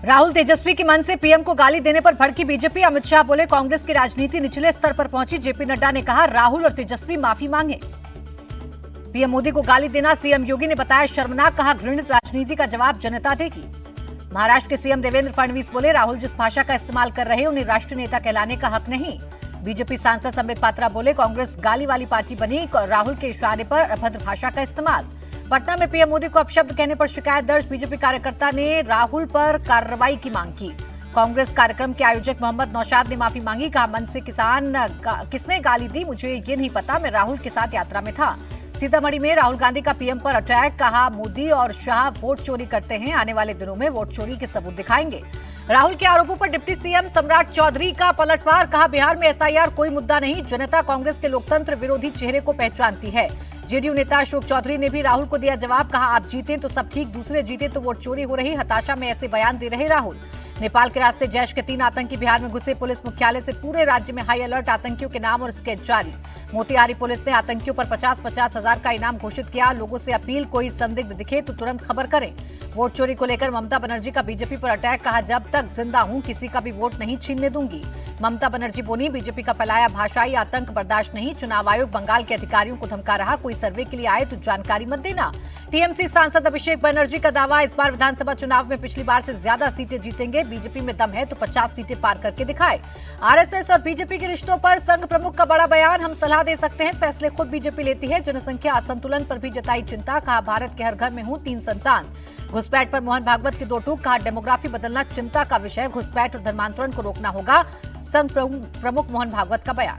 राहुल तेजस्वी के मन से पीएम को गाली देने पर भड़की बीजेपी। अमित शाह बोले कांग्रेस की राजनीति निचले स्तर पर पहुंची। जेपी नड्डा ने कहा राहुल और तेजस्वी माफी मांगे। पीएम मोदी को गाली देना सीएम योगी ने बताया शर्मनाक। कहा घृणित राजनीति का जवाब जनता देगी। महाराष्ट्र के सीएम देवेंद्र फडणवीस बोले राहुल जिस भाषा का इस्तेमाल कर रहे उन्हें राष्ट्रीय नेता कहलाने का हक नहीं। बीजेपी सांसद संबित पात्रा बोले कांग्रेस गाली वाली पार्टी बनी। राहुल के इशारे पर अभद्र भाषा का इस्तेमाल। पटना में पीएम मोदी को अपशब्द कहने पर शिकायत दर्ज। बीजेपी कार्यकर्ता ने राहुल पर कार्रवाई की मांग की। कांग्रेस कार्यक्रम के आयोजक मोहम्मद नौशाद ने माफी मांगी। कहा मन से किसने गाली दी मुझे ये नहीं पता, मैं राहुल के साथ यात्रा में था। सीतामढ़ी में राहुल गांधी का पीएम पर अटैक। कहा मोदी और शाह वोट चोरी करते हैं, आने वाले दिनों में वोट चोरी के सबूत दिखाएंगे। राहुल के आरोपों पर डिप्टी सीएम सम्राट चौधरी का पलटवार। कहा बिहार में एसआईआर कोई मुद्दा नहीं, जनता कांग्रेस के लोकतंत्र विरोधी चेहरे को पहचानती है। जेडीयू नेता अशोक चौधरी ने भी राहुल को दिया जवाब। कहा आप जीते तो सब ठीक, दूसरे जीते तो वोट चोरी हो रही। हताशा में ऐसे बयान दे रहे राहुल। नेपाल के रास्ते जैश के 3 आतंकी बिहार में घुसे। पुलिस मुख्यालय से पूरे राज्य में हाई अलर्ट। आतंकियों के नाम और स्केच जारी। मोतिहारी पुलिस ने आतंकियों पर 50-50 हजार का इनाम घोषित किया। लोगों से अपील कोई संदिग्ध दिखे तो तुरंत खबर करें। वोट चोरी को लेकर ममता बनर्जी का बीजेपी पर अटैक। कहा जब तक जिंदा हूं किसी का भी वोट नहीं छीनने दूंगी। ममता बनर्जी बोली बीजेपी का फैलाया भाषाई आतंक बर्दाश्त नहीं। चुनाव आयोग बंगाल के अधिकारियों को धमका रहा, कोई सर्वे के लिए आए तो जानकारी मत देना। टीएमसी सांसद अभिषेक बनर्जी का दावा, इस बार विधानसभा चुनाव में पिछली बार से ज्यादा सीटें जीतेंगे। बीजेपी में दम है तो 50 सीटें पार करके दिखाए। आरएसएस और बीजेपी के रिश्तों पर संघ प्रमुख का बड़ा बयान। हम सलाह दे सकते हैं, फैसले खुद बीजेपी लेती है। जनसंख्या असंतुलन पर भी जताई चिंता। कहा भारत के हर घर में हूं 3 संतान। घुसपैठ पर मोहन भागवत के 2 टूक। कहा डेमोग्राफी बदलना चिंता का विषय, घुसपैठ और धर्मांतरण को रोकना होगा। संघ प्रमुख मोहन भागवत का बयान।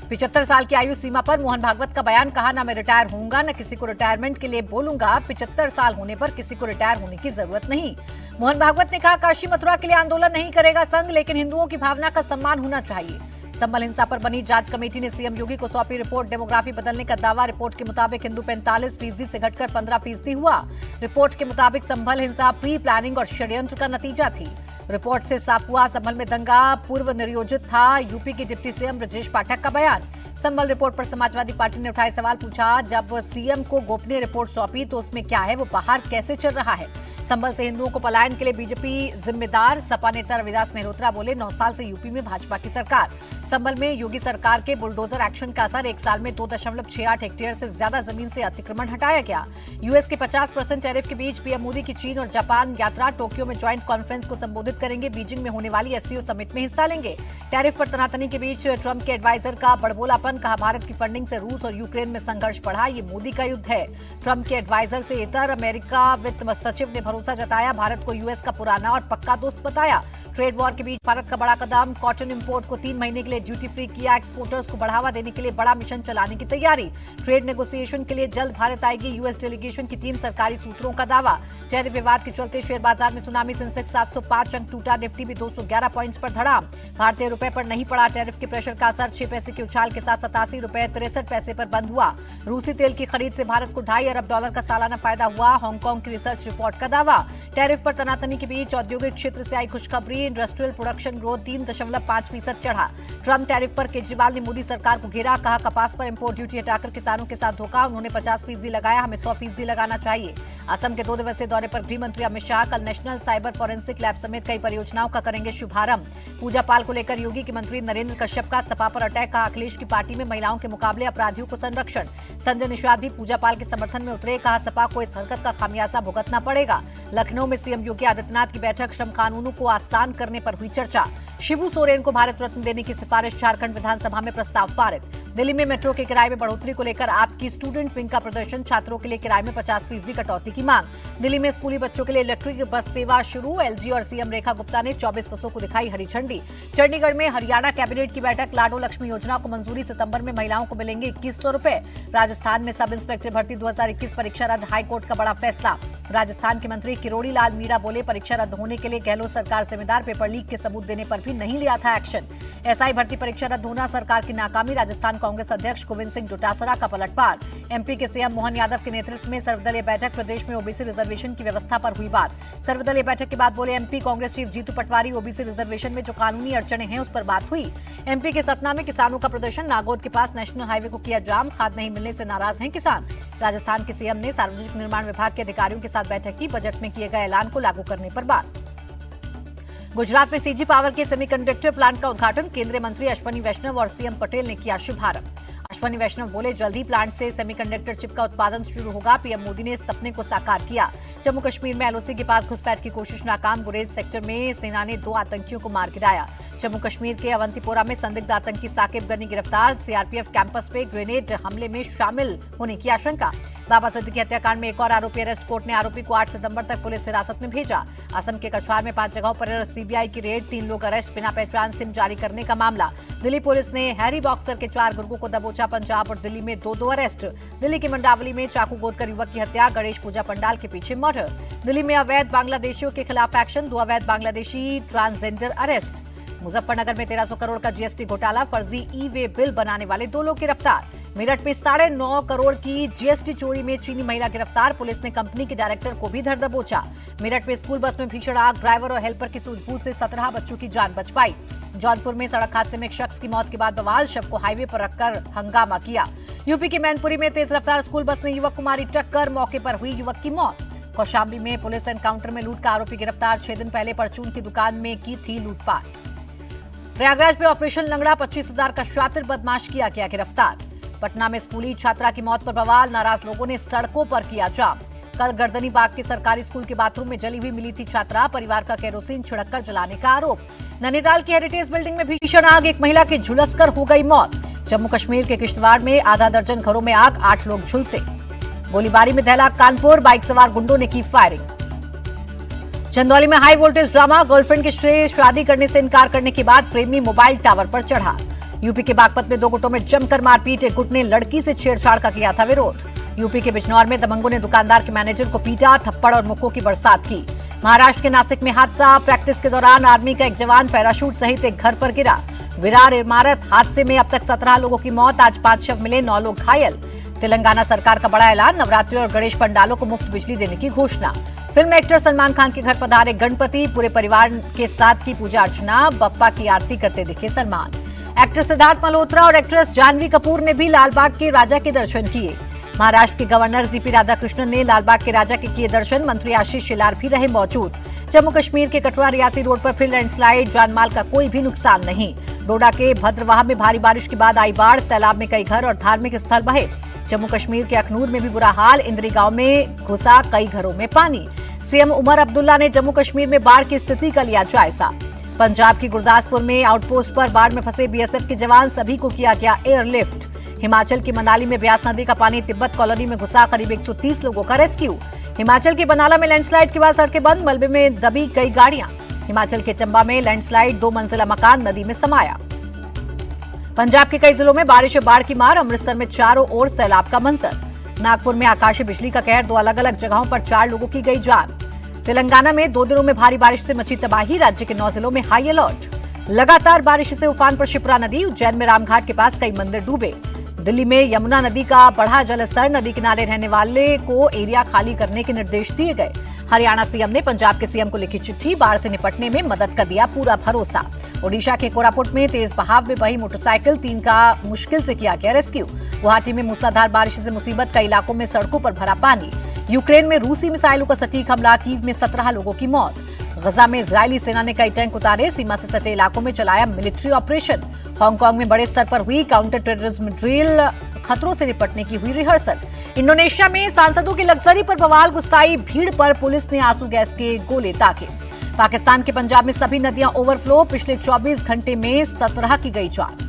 75 साल की आयु सीमा पर मोहन भागवत का बयान। कहा ना मैं रिटायर होऊंगा न किसी को रिटायरमेंट के लिए बोलूंगा। 75 साल होने पर किसी को रिटायर होने की जरूरत नहीं। मोहन भागवत ने कहा काशी मथुरा के लिए आंदोलन नहीं करेगा संघ, लेकिन हिंदुओं की भावना का सम्मान होना चाहिए। संभल हिंसा पर बनी जांच कमेटी ने सीएम योगी को सौंपी रिपोर्ट। डेमोग्राफी बदलने का दावा। रिपोर्ट के मुताबिक हिंदू 45% से घटकर 15% हुआ। रिपोर्ट के मुताबिक संभल हिंसा प्री प्लानिंग और षड्यंत्र का नतीजा थी। रिपोर्ट से साफ हुआ संभल में दंगा पूर्व नियोजित था। यूपी के डिप्टी सीएम ब्रजेश पाठक का बयान। संभल रिपोर्ट पर समाजवादी पार्टी ने उठाए सवाल। पूछा जब सीएम को गोपनीय रिपोर्ट सौंपी तो उसमें क्या है, वो बाहर कैसे चल रहा है। संभल से हिंदुओं को पलायन के लिए बीजेपी जिम्मेदार। सपा नेता रविदास मेहरोत्रा बोले 9 साल से यूपी में भाजपा की सरकार। संभल में योगी सरकार के बुलडोजर एक्शन का असर। 1 साल में 2.68 हेक्टेयर से ज्यादा जमीन से अतिक्रमण हटाया गया। यूएस के 50% टैरिफ के बीच पीएम मोदी की चीन और जापान यात्रा। टोक्यो में ज्वाइंट कॉन्फ्रेंस को संबोधित करेंगे। बीजिंग में होने वाली एससीओ समिट में हिस्सा लेंगे। टैरिफ पर तनातनी के बीच ट्रंप के एडवाइजर का बड़बोलापन। कहा भारत की फंडिंग से रूस और यूक्रेन में संघर्ष बढ़ा, ये मोदी का युद्ध है। ट्रंप के एडवाइजर से इतर अमेरिका वित्त सचिव ने भरोसा जताया। भारत को यूएस का पुराना और पक्का दोस्त बताया। ट्रेड वॉर के बीच भारत का बड़ा कदम। कॉटन इंपोर्ट को 3 महीने के लिए ड्यूटी फ्री किया। एक्सपोर्टर्स को बढ़ावा देने के लिए बड़ा मिशन चलाने की तैयारी। ट्रेड नेगोशिएशन के लिए जल्द भारत आएगी यूएस डेलीगेशन की टीम। सरकारी सूत्रों का दावा। टैरिफ विवाद के चलते शेयर बाजार में सुनामी। सेंसेक्स 705 अंक टूटा। निफ्टी भी 211 पॉइंट्स पर धड़ाम। भारतीय रुपए पर नहीं पड़ा टैरिफ के प्रेशर का असर। 6 पैसे के उछाल के साथ 87 रुपए 63 पैसे पर बंद हुआ। रूसी तेल की खरीद से भारत को $2.5 अरब का सालाना फायदा हुआ। हांगकांग की रिसर्च रिपोर्ट का दावा। टैरिफ पर तनातनी के बीच औद्योगिक क्षेत्र से आई खुशखबरी। इंडस्ट्रियल प्रोडक्शन ग्रोथ 3.5% चढ़ा। ट्रंप टैरिफ पर केजरीवाल ने मोदी सरकार को घेरा। कहा कपास पर इंपोर्ट ड्यूटी हटाकर किसानों के साथ धोखा। उन्होंने 50% लगाया, हमें 100% लगाना चाहिए। असम के 2 दिवसीय दौरे पर गृह मंत्री अमित शाह कल नेशनल साइबर फॉरेंसिक लैब समेत कई परियोजनाओं का करेंगे शुभारंभ। पूजा पाल को लेकर योगी के मंत्री नरेंद्र कश्यप का सपा पर अटैक। कहा अखिलेश की पार्टी में महिलाओं के मुकाबले अपराधियों को संरक्षण। संजय निषाद भी पूजा पाल के समर्थन में उतरे। कहा सपा को इस हरकत का खामियाजा भुगतना पड़ेगा। लखनऊ में सीएम योगी आदित्यनाथ की बैठक। श्रम कानूनों को आसान करने पर हुई चर्चा। शिबू सोरेन को भारत रत्न देने की सिफारिश। झारखंड विधानसभा में प्रस्ताव पारित। दिल्ली में मेट्रो के किराए में बढ़ोतरी को लेकर आपकी स्टूडेंट विंग का प्रदर्शन। छात्रों के लिए किराए में 50% कटौती की मांग। दिल्ली में स्कूली बच्चों के लिए इलेक्ट्रिक बस सेवा शुरू। एलजी और सीएम रेखा गुप्ता ने 24 बसों को दिखाई हरी झंडी। चंडीगढ़ में हरियाणा कैबिनेट की बैठक। लाडो लक्ष्मी योजना को मंजूरी। सितंबर में महिलाओं को मिलेंगे 2100 रुपए। राजस्थान में सब इंस्पेक्टर भर्ती 2021 परीक्षा रद्द। हाईकोर्ट का बड़ा फैसला। राजस्थान के मंत्री किरोड़ी लाल मीणा बोले परीक्षा रद्द होने के लिए गहलोत सरकार जिम्मेदार। पेपर लीक के सबूत देने पर भी नहीं लिया था एक्शन। एसआई भर्ती परीक्षा रद्द होना, सरकार की नाकामी, राजस्थान कांग्रेस अध्यक्ष गोविंद सिंह डोटासरा का पलटवार। एमपी के सीएम मोहन यादव के नेतृत्व में सर्वदलीय बैठक, प्रदेश में ओबीसी रिजर्वेशन की व्यवस्था पर हुई बात। सर्वदलीय बैठक के बाद बोले MP Congress chief Jitu Patwari, OBC reservation में जो कानूनी अड़चने हैं उस पर बात हुई। एमपी के सतना में किसानों का प्रदर्शन, नागौद के पास नेशनल हाईवे को किया जाम, खाद नहीं मिलने से नाराज हैं किसान। राजस्थान के सीएम ने सार्वजनिक निर्माण विभाग के अधिकारियों के साथ बैठक की, बजट में किए गए ऐलान को लागू करने पर बात। गुजरात में सीजी पावर के सेमीकंडक्टर प्लांट का उद्घाटन, केंद्रीय मंत्री अश्विनी वैष्णव और सीएम पटेल ने किया शुभारंभ। अश्विनी वैष्णव बोले जल्द ही प्लांट से सेमीकंडक्टर चिप का उत्पादन शुरू होगा, पीएम मोदी ने इस सपने को साकार किया। जम्मू कश्मीर में एलओसी के पास घुसपैठ की कोशिश नाकाम, गुरेज सेक्टर में सेना ने 2 आतंकियों को मार गिराया। जम्मू कश्मीर के अवंतीपोरा में संदिग्ध आतंकी साकिब गनी गिरफ्तार, सीआरपीएफ कैंपस पे ग्रेनेड हमले में शामिल होने की आशंका। बाबा सिद्दीकी हत्याकांड में एक और आरोपी अरेस्ट, कोर्ट ने आरोपी को 8 सितंबर तक पुलिस हिरासत में भेजा। असम के कछवार में 5 जगहों पर सीबीआई की रेड, 3 लोग अरेस्ट, बिना पहचान सिम जारी करने का मामला। दिल्ली पुलिस ने हैरी बॉक्सर के 4 गुर्गों को दबोचा, पंजाब और दिल्ली में 2-2 अरेस्ट। दिल्ली की मंडावली में चाकू गोदकर युवक की हत्या, गणेश पूजा पंडाल के पीछे मर्डर। दिल्ली में अवैध बांग्लादेशियों के खिलाफ एक्शन, 2 अवैध बांग्लादेशी ट्रांसजेंडर अरेस्ट। मुजफ्फरनगर में 1300 करोड़ का जीएसटी घोटाला, फर्जी ई वे बिल बनाने वाले 2 लोग गिरफ्तार। मेरठ में 9.5 करोड़ की जीएसटी चोरी में चीनी महिला गिरफ्तार, पुलिस ने कंपनी के डायरेक्टर को भी धर दबोचा। मेरठ में स्कूल बस में भीषण आग, ड्राइवर और हेल्पर की सूझबूझ से 17 बच्चों की जान बच पाई। जौनपुर में सड़क हादसे में एक शख्स की मौत के बाद बवाल, शव को हाईवे पर रखकर हंगामा किया। यूपी के मैनपुरी में तेज रफ्तार स्कूल बस ने युवक को मारी टक्कर, मौके पर हुई युवक की मौत। कौशाम्बी में पुलिस एनकाउंटर में लूट का आरोपी गिरफ्तार, 6 दिन पहले परचून की दुकान में की थी लूटपाट। प्रयागराज में ऑपरेशन लंगड़ा, 25,000 का शातिर बदमाश किया गया गिरफ्तार। पटना में स्कूली छात्रा की मौत पर बवाल, नाराज लोगों ने सड़कों पर किया जाम। कल गर्दनी बाग के सरकारी स्कूल के बाथरूम में जली हुई मिली थी छात्रा, परिवार का केरोसिन छिड़ककर जलाने का आरोप। नैनीताल की हेरिटेज बिल्डिंग में भीषण आग, एक महिला की झुलसकर हो गई मौत। जम्मू कश्मीर के किश्तवाड़ में आधा दर्जन घरों में आग, 8 लोग झुलसे। गोलीबारी में दहला कानपुर, बाइक सवार गुंडों ने की फायरिंग। चंदौली में हाई वोल्टेज ड्रामा, गर्लफ्रेंड से शादी करने से इनकार करने के बाद प्रेमी मोबाइल टावर पर चढ़ा। यूपी के बागपत में 2 गुटों में जमकर मारपीट, एक गुट ने लड़की से छेड़छाड़ का किया था विरोध। यूपी के बिजनौर में दबंगों ने दुकानदार के मैनेजर को पीटा, थप्पड़ और मुक्कों की बरसात की। महाराष्ट्र के नासिक में हादसा, प्रैक्टिस के दौरान आर्मी का एक जवान पैराशूट सहित एक घर पर गिरा। विरार इमारत हादसे में अब तक 17 लोगों की मौत, आज 5 शव मिले, 9 लोग घायल। तेलंगाना सरकार का बड़ा ऐलान, नवरात्रि और गणेश पंडालों को मुफ्त बिजली देने की घोषणा। फिल्म एक्टर सलमान खान के घर पधारे गणपति, पूरे परिवार के साथ की पूजा अर्चना, बप्पा की आरती करते दिखे सलमान। एक्टर सिद्धार्थ मल्होत्रा और एक्ट्रेस जानवी कपूर ने भी लालबाग के राजा के दर्शन किए। महाराष्ट्र के गवर्नर सीपी राधाकृष्णन ने लालबाग के राजा के किए दर्शन, मंत्री आशीष शेलार भी रहे मौजूद। जम्मू कश्मीर के कठुआ रियासी रोड पर फिर लैंडस्लाइड, जानमाल का कोई भी नुकसान नहीं। डोडा के भद्रवाह में भारी बारिश के बाद आई बाढ़, सैलाब में कई घर और धार्मिक स्थल बहे। जम्मू कश्मीर के अखनूर में भी बुरा हाल, इंद्री गांव में घुसा कई घरों में पानी। सीएम उमर अब्दुल्ला ने जम्मू कश्मीर में बाढ़ की स्थिति का लिया जायजा। पंजाब की गुरदासपुर में आउटपोस्ट पर बाढ़ में फंसे बीएसएफ के जवान, सभी को किया गया एयरलिफ्ट। हिमाचल की मनाली में ब्यास नदी का पानी तिब्बत कॉलोनी में घुसा, करीब 130 लोगों का रेस्क्यू। हिमाचल के बनाला में लैंडस्लाइड के बाद सड़कें बंद, मलबे में दबी कई गाड़ियां। हिमाचल के चंबा में लैंडस्लाइड, 2 मंजिला मकान नदी में समाया। पंजाब के कई जिलों में बारिश और बाढ़ की मार, अमृतसर में चारों ओर सैलाब का मंजर। नागपुर में आकाशीय बिजली का कहर, 2 अलग अलग जगहों पर 4 लोगों की गई जान। तेलंगाना में 2 दिनों में भारी बारिश से मची तबाही, राज्य के 9 जिलों में हाई अलर्ट। लगातार बारिश से उफान पर शिप्रा नदी, उज्जैन में रामघाट के पास कई मंदिर डूबे। दिल्ली में यमुना नदी का बढ़ा जलस्तर, नदी किनारे रहने वाले को एरिया खाली करने के निर्देश दिए गए। हरियाणा सीएम ने पंजाब के सीएम को लिखी चिट्ठी, बाढ़ से निपटने में मदद का दिया पूरा भरोसा। ओडिशा के कोरापुट में तेज बहाव में बही मोटरसाइकिल, 3 का मुश्किल से किया गया रेस्क्यू। गुवाहाटी में मूसलाधार बारिश से मुसीबत, कई इलाकों में सड़कों पर भरा पानी। यूक्रेन में रूसी मिसाइलों का सटीक हमला, कीव में 17 लोगों की मौत। गजा में इजरायली सेना ने कई टैंक उतारे, सीमा से सटे इलाकों में चलाया मिलिट्री ऑपरेशन। हांगकांग में बड़े स्तर पर हुई काउंटर टेररिज्म ड्रिल, खतरों से निपटने की हुई रिहर्सल। इंडोनेशिया में सांसदों की लग्जरी पर बवाल, गुस्साई भीड़ पर पुलिस ने आंसू गैस के गोले दागे। पाकिस्तान के पंजाब में सभी नदियां ओवरफ्लो, पिछले 24 घंटे में 17 की गई जान।